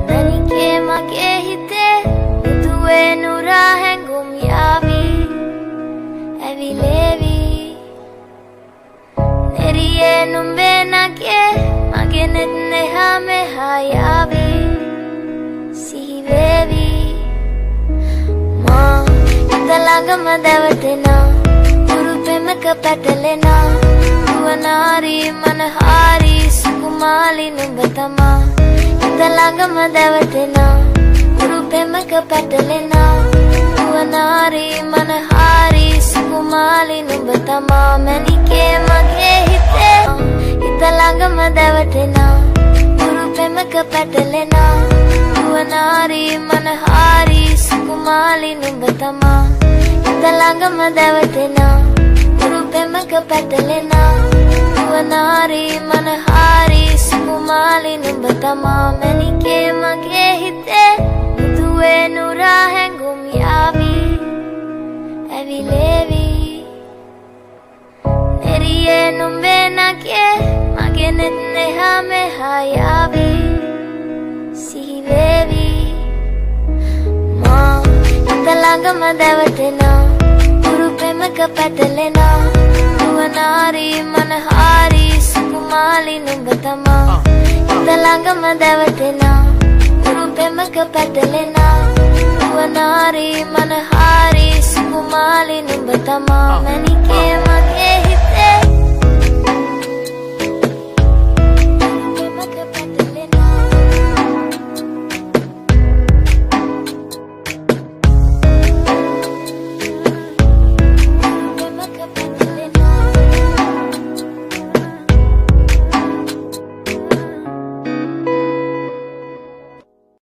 මැනිකේ මගේ හිතේ මුදුවේ නුරා හැඟුම් යාවි ඇවිලේවි නෙරියේ නුඹේ නගේ මගේ නෙත් නෙහා මෙහා යාවි සිහිවේවි මා හිත ළඟම දැවටෙනා උරු පෙමක පැටලෙනා නුවනාරි මනහාරි සුකුමාලි නුඹ තමා හිත ළඟම දැවටෙනා උරු පෙමක පැටලෙනා නුවනාරි මනහාරි සුකුමාලි නුඹ තමා මැනිකේ මගේ හිතේ හිත ළඟම දැවටෙනා උරු පෙමක පැටලෙනා නුවනාරි මනහාරි සුකුමාලි නුඹ තමා හිත ළඟම දැවටෙනා උරු පෙමක පැටලෙනා නුවනාරි මනහාරි සුකුමාලි නුඹ තමා මැනිකේ මගේ හිතේ මුදුවේ නුරා හැඟුම් යාවි ඇවිලේවි නෙරියේ නුඹේ නගේ මගේ නෙත් නෙහා මෙහා යාවි සිහිවේවි මා හිත ළඟම දැවටෙනා උරු පෙමක පැටලෙනා නුවනාරි මනහාරි සුකුමාලි නුඹ තමා හිත ළඟම දැවටෙනා උරු පෙමක පැටලෙනා නුවනාරි මනහාරි සුකුමාලි නුඹ තමා මැනිකේ මගේ